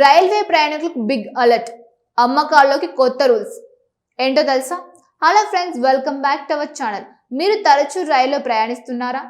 Railway ప్రయాణికులకు big alert, అమ్మకాల్లోకి కొత్త rules. ఏంటో తెలుసా? Hello friends, welcome back to our channel. మీరు తరచూ రైల్లో ప్రయాణిస్తున్నారా?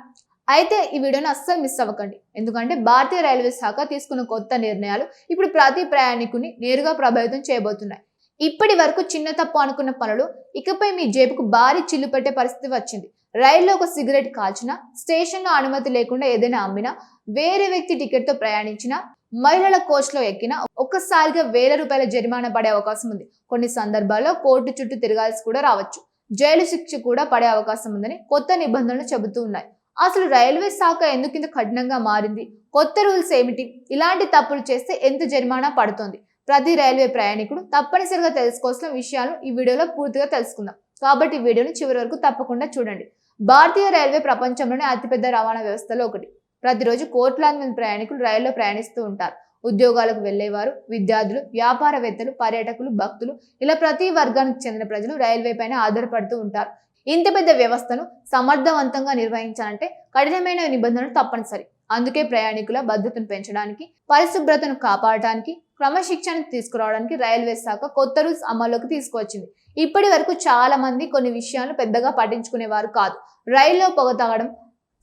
అయితే ఈ వీడియోని అస్సలు మిస్ అవ్వకండి. ఎందుకంటే భారతీయ రైల్వే శాఖ తీసుకున్న కొత్త నిర్ణయాలు ఇప్పుడు ప్రతి ప్రయాణికుని నేరుగా ప్రభావితం చేయబోతున్నాయి. ఇప్పటి వరకు చిన్న తప్పు అనుకున్న పనులు ఇకపై మీ జేబుకు భారీ చిల్లు పెట్టే పరిస్థితి వచ్చింది. రైల్లో ఒక సిగరెట్ కాల్చినా, స్టేషన్లో అనుమతి లేకుండా ఏదైనా అమ్మినా, వేరే వ్యక్తి టికెట్తో ప్రయాణించినా, మహిళల కోచ్లో ఎక్కినా ఒక్కసారిగా వేల రూపాయల జరిమానా పడే అవకాశం ఉంది. కొన్ని సందర్భాల్లో కోర్టు చుట్టూ తిరగాల్సి కూడా రావచ్చు. జైలు శిక్ష కూడా పడే అవకాశం ఉందని కొత్త నిబంధనలు చెబుతూ ఉన్నాయి. అసలు రైల్వే శాఖ ఎందుకు ఇంత కఠినంగా మారింది? కొత్త రూల్స్ ఏమిటి? ఇలాంటి తప్పులు చేస్తే ఎంత జరిమానా పడుతోంది? ప్రతి రైల్వే ప్రయాణికుడు తప్పనిసరిగా తెలుసుకోవాల్సిన విషయాలు ఈ వీడియోలో పూర్తిగా తెలుసుకుందాం. కాబట్టి ఈ వీడియోని చివరి వరకు తప్పకుండా చూడండి. భారతీయ రైల్వే ప్రపంచంలోనే అతిపెద్ద రవాణా వ్యవస్థలో ఒకటి. ప్రతిరోజు కోట్లాది మంది ప్రయాణికులు రైల్లో ప్రయాణిస్తూ ఉంటారు. ఉద్యోగాలకు వెళ్లేవారు, విద్యార్థులు, వ్యాపారవేత్తలు, పర్యాటకులు, భక్తులు, ఇలా ప్రతి వర్గానికి చెందిన ప్రజలు రైల్వే పైన ఆధారపడుతూ ఉంటారు. ఇంత పెద్ద వ్యవస్థను సమర్థవంతంగా నిర్వహించాలంటే కఠినమైన నిబంధనలు తప్పనిసరి. అందుకే ప్రయాణికుల భద్రతను పెంచడానికి, పరిశుభ్రతను కాపాడటానికి, క్రమశిక్షణ తీసుకురావడానికి రైల్వే శాఖ కొత్త రూల్స్ అమల్లోకి తీసుకువచ్చింది. ఇప్పటి వరకు చాలా మంది కొన్ని విషయాలు పెద్దగా పట్టించుకునేవారు కాదు. రైల్లో పొగ తాగడం,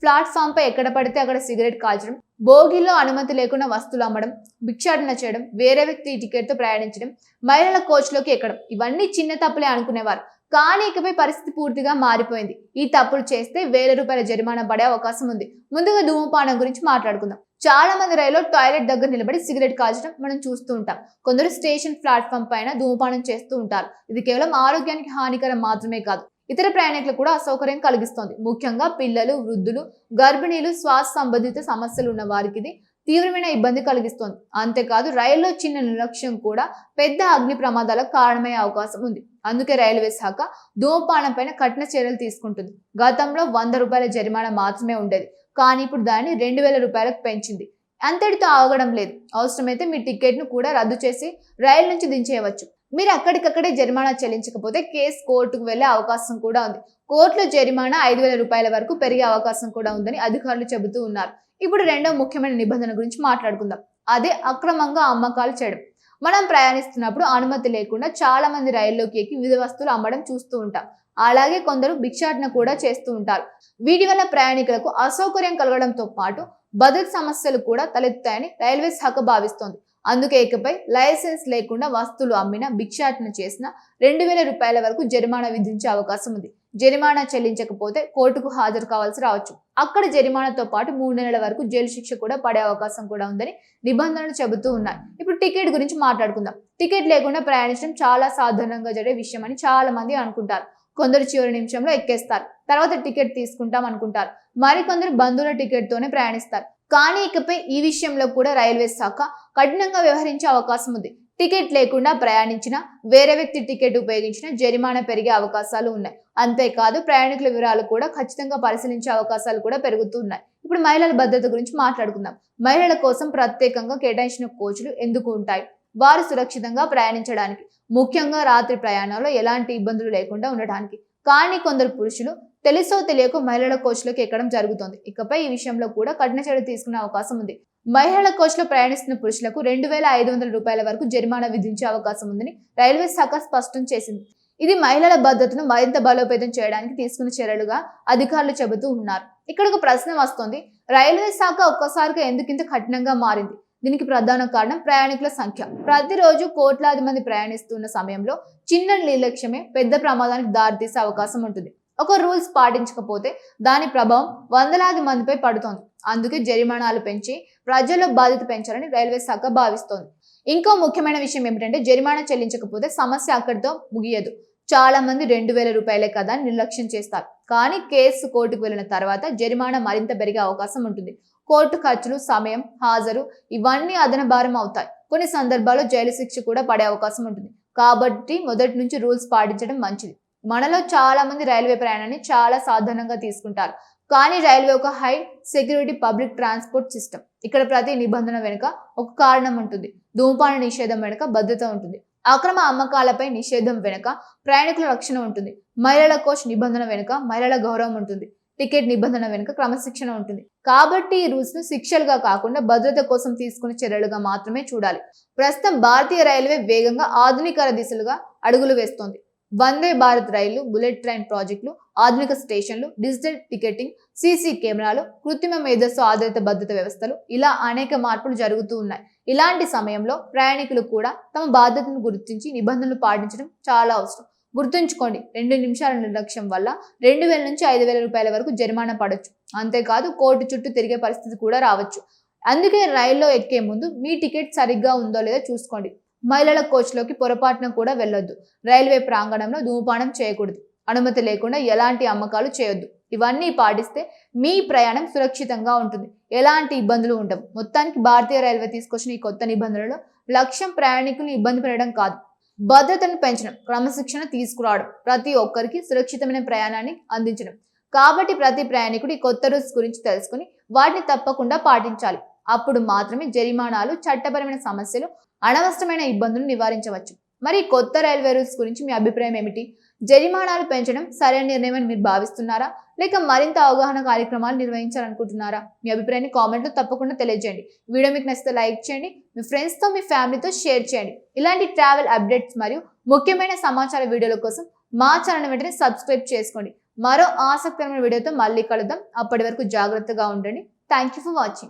ప్లాట్ఫామ్ పై ఎక్కడ పడితే అక్కడ సిగరెట్ కాల్చడం, బోగిల్లో అనుమతి లేకుండా వస్తువులు అమ్మడం, భిక్షాటన చేయడం, వేరే వ్యక్తి టికెట్తో ప్రయాణించడం, మహిళల కోచ్లోకి ఎక్కడం, ఇవన్నీ చిన్న తప్పులే అనుకునేవారు. కానీ ఇకపై పరిస్థితి పూర్తిగా మారిపోయింది. ఈ తప్పులు చేస్తే వేల రూపాయల జరిమానా పడే అవకాశం ఉంది. ముందుగా ధూమపానం గురించి మాట్లాడుకుందాం. చాలా మంది రైల్లో టాయిలెట్ దగ్గర నిలబడి సిగరెట్ కాల్చడం మనం చూస్తూ ఉంటాం. కొందరు స్టేషన్ ప్లాట్ఫామ్ పైన ధూమపానం చేస్తూ ఉంటారు. ఇది కేవలం ఆరోగ్యానికి హానికరం మాత్రమే కాదు, ఇతర ప్రయాణికులకు కూడా అసౌకర్యం కలిగిస్తోంది. ముఖ్యంగా పిల్లలు, వృద్ధులు, గర్భిణీలు, శ్వాస సంబంధిత సమస్యలు ఉన్న వారికి ఇది తీవ్రమైన ఇబ్బంది కలిగిస్తోంది. అంతేకాదు రైల్లో చిన్న నిర్లక్ష్యం కూడా పెద్ద అగ్ని ప్రమాదాలకు కారణమయ్యే అవకాశం ఉంది. అందుకే రైల్వే శాఖ ధూమపానం పైన కఠిన చర్యలు తీసుకుంటుంది. గతంలో 100 రూపాయల జరిమానా మాత్రమే ఉండేది, కానీ ఇప్పుడు దాన్ని 2000 రూపాయలకు పెంచింది. అంతటితో ఆగడం లేదు. అవసరమైతే మీ టికెట్ను కూడా రద్దు చేసి రైలు నుంచి దించేయవచ్చు. మీరు అక్కడికక్కడే జరిమానా చెల్లించకపోతే కేసు కోర్టుకు వెళ్లే అవకాశం కూడా ఉంది. కోర్టులో జరిమానా 5000 రూపాయల వరకు పెరిగే అవకాశం కూడా ఉందని అధికారులు చెబుతూ ఉన్నారు. ఇప్పుడు రెండో ముఖ్యమైన నిబంధన గురించి మాట్లాడుకుందాం. అదే అక్రమంగా అమ్మకాలు చేయడం. మనం ప్రయాణిస్తున్నప్పుడు అనుమతి లేకుండా చాలా మంది రైల్లోకి ఎక్కి వివిధ వస్తువులు అమ్మడం చూస్తూ ఉంటాం. అలాగే కొందరు భిక్షాటన కూడా చేస్తూ ఉంటారు. వీటి వల్ల ప్రయాణికులకు అసౌకర్యం కలగడంతో పాటు భద్రత సమస్యలు కూడా తలెత్తాయని రైల్వే శాఖ భావిస్తోంది. అందుకే ఇకపై లైసెన్స్ లేకుండా వస్తువులు అమ్మినా, భిక్షాటన చేసినా 2000 రూపాయల వరకు జరిమానా విధించే అవకాశం ఉంది. జరిమానా చెల్లించకపోతే కోర్టుకు హాజరు కావాల్సి రావచ్చు. అక్కడ జరిమానాతో పాటు 3 నెలల వరకు జైలు శిక్ష కూడా పడే అవకాశం కూడా ఉందని నిబంధనలు చెబుతూ ఉన్నాయి. ఇప్పుడు టికెట్ గురించి మాట్లాడుకుందాం. టికెట్ లేకుండా ప్రయాణించడం చాలా సాధారణంగా జరిగే విషయం అని చాలా మంది అనుకుంటారు. కొందరు చివరి నిమిషంలో ఎక్కేస్తారు, తర్వాత టికెట్ తీసుకుంటాం అనుకుంటారు. మరికొందరు బంధువుల టికెట్తోనే ప్రయాణిస్తారు. కానీ ఇకపై ఈ విషయంలో కూడా రైల్వే శాఖ కఠినంగా వ్యవహరించే అవకాశం ఉంది. టికెట్ లేకుండా ప్రయాణించినా, వేరే వ్యక్తి టికెట్ ఉపయోగించినా జరిమానా పెరిగే అవకాశాలు ఉన్నాయి. అంతేకాదు ప్రయాణికుల వివరాలు కూడా ఖచ్చితంగా పరిశీలించే అవకాశాలు కూడా పెరుగుతూ ఉన్నాయి. ఇప్పుడు మహిళల భద్రత గురించి మాట్లాడుకుందాం. మహిళల కోసం ప్రత్యేకంగా కేటాయించిన కోచ్లు ఎందుకు ఉంటాయి? వారు సురక్షితంగా ప్రయాణించడానికి, ముఖ్యంగా రాత్రి ప్రయాణంలో ఎలాంటి ఇబ్బందులు లేకుండా ఉండడానికి. కానీ కొందరు పురుషులు తెలుసో తెలియకో మహిళల కోచ్లోకి ఎక్కడం జరుగుతోంది. ఇకపై ఈ విషయంలో కూడా కఠిన చర్య తీసుకునే అవకాశం ఉంది. మహిళల కోచ్లో ప్రయాణిస్తున్న పురుషులకు 2500 రూపాయల వరకు జరిమానా విధించే అవకాశం ఉందని రైల్వే శాఖ స్పష్టం చేసింది. ఇది మహిళల భద్రతను మరింత బలోపేతం చేయడానికి తీసుకున్న చర్యలుగా అధికారులు చెబుతూ ఉన్నారు. ఇక్కడ ఒక ప్రశ్న వస్తోంది. రైల్వే శాఖ ఒక్కసారిగా ఎందుకింత కఠినంగా మారింది? దీనికి ప్రధాన కారణం ప్రయాణికుల సంఖ్య. ప్రతిరోజు కోట్లాది మంది ప్రయాణిస్తున్న సమయంలో చిన్న నిర్లక్ష్యమే పెద్ద ప్రమాదానికి దారితీసే అవకాశం ఉంటుంది. ఒక రూల్స్ పాటించకపోతే దాని ప్రభావం వందలాది మందిపై పడుతోంది. అందుకే జరిమానాలు పెంచి ప్రజల్లో బాధ్యత పెంచాలని రైల్వే శాఖ భావిస్తోంది. ఇంకో ముఖ్యమైన విషయం ఏమిటంటే జరిమానా చెల్లించకపోతే సమస్య అక్కడితో ముగియదు. చాలా మంది 2000 రూపాయలే కదా అని నిర్లక్ష్యం చేస్తారు. కానీ కేసు కోర్టుకు వెళ్ళిన తర్వాత జరిమానా మరింత పెరిగే అవకాశం ఉంటుంది. కోర్టు ఖర్చులు, సమయం, హాజరు ఇవన్నీ అదన భారం అవుతాయి. కొన్ని సందర్భాల్లో జైలు శిక్ష కూడా పడే అవకాశం ఉంటుంది. కాబట్టి మొదటి నుంచి రూల్స్ పాటించడం మంచిది. మనలో చాలా మంది రైల్వే ప్రయాణాన్ని చాలా సాధారణంగా తీసుకుంటారు. కానీ రైల్వే ఒక high security public transport system. ఇక్కడ ప్రతి నిబంధన వెనుక ఒక కారణం ఉంటుంది. ధూమపాన నిషేధం వెనుక భద్రత ఉంటుంది. అక్రమ అమ్మకాలపై నిషేధం వెనుక ప్రయాణికుల రక్షణ ఉంటుంది. మహిళల కోచ్ నిబంధన వెనుక మహిళల గౌరవం ఉంటుంది. టికెట్ నిబంధన వెనుక క్రమశిక్షణ ఉంటుంది. కాబట్టి ఈ రూల్స్ ను శిక్షలుగా కాకుండా భద్రత కోసం తీసుకునే చర్యలుగా మాత్రమే చూడాలి. ప్రస్తుతం భారతీయ రైల్వే వేగంగా ఆధునికర దిశలుగా అడుగులు వేస్తోంది. వందే భారత్ రైళ్లు, బుల్లెట్ ట్రైన్ ప్రాజెక్టులు, ఆధునిక స్టేషన్లు, డిజిటల్ టికెటింగ్, సీసీ కెమెరాలు, కృత్రిమ మేధస్సు ఆధారిత భద్రత వ్యవస్థలు, ఇలా అనేక మార్పులు జరుగుతూ ఉన్నాయి. ఇలాంటి సమయంలో ప్రయాణికులు కూడా తమ బాధ్యతను గుర్తించి నిబంధనలు పాటించడం చాలా అవసరం. గుర్తుంచుకోండి, 2 నిమిషాల నిర్లక్ష్యం వల్ల 2000 నుంచి 5000 రూపాయల వరకు జరిమానా పడొచ్చు. అంతేకాదు కోర్టు చుట్టూ తిరిగే పరిస్థితి కూడా రావచ్చు. అందుకే రైల్లో ఎక్కే ముందు మీ టికెట్ సరిగ్గా ఉందో లేదో చూసుకోండి. మహిళల కోచ్లోకి పొరపాటున కూడా వెళ్ళొద్దు. రైల్వే ప్రాంగణంలో ధూమపానం చేయకూడదు. అనుమతి లేకుండా ఎలాంటి అమ్మకాలు చేయొద్దు. ఇవన్నీ పాటిస్తే మీ ప్రయాణం సురక్షితంగా ఉంటుంది. ఎలాంటి ఇబ్బందులు ఉండవు. మొత్తానికి భారతీయ రైల్వే తీసుకొచ్చిన ఈ కొత్త నిబంధనలు లక్ష్యం ప్రయాణికులను ఇబ్బంది పెట్టడం కాదు, భద్రతను పెంచడం, క్రమశిక్షణ తీసుకురావడం, ప్రతి ఒక్కరికి సురక్షితమైన ప్రయాణాన్ని అందించడం. కాబట్టి ప్రతి ప్రయాణికుడు ఈ కొత్త రూల్స్ గురించి తెలుసుకుని వాటిని తప్పకుండా పాటించాలి. అప్పుడు మాత్రమే జరిమానాలు, చట్టపరమైన సమస్యలు, అనవసరమైన ఇబ్బందులు నివారించవచ్చు. మరి కొత్త రైల్వే రూల్స్ గురించి మీ అభిప్రాయం ఏమిటి? జరిమానాలు పెంచడం సరైన నిర్ణయం అని మీరు భావిస్తున్నారా, లేక మరింత అవగాహన కార్యక్రమాలు నిర్వహించాలనుకుంటున్నారా? మీ అభిప్రాయాన్ని కామెంట్లో తప్పకుండా తెలియజేయండి. వీడియో మీకు నచ్చితే లైక్ చేయండి, మీ ఫ్రెండ్స్తో, మీ ఫ్యామిలీతో షేర్ చేయండి. ఇలాంటి ట్రావెల్ అప్డేట్స్ మరియు ముఖ్యమైన సమాచార వీడియోల కోసం మా ఛానల్ వెంటనే సబ్స్క్రైబ్ చేసుకోండి. మరో ఆసక్తికరమైన వీడియోతో మళ్ళీ కలుద్దాం. అప్పటి వరకు జాగ్రత్తగా ఉండండి. Thank you for watching.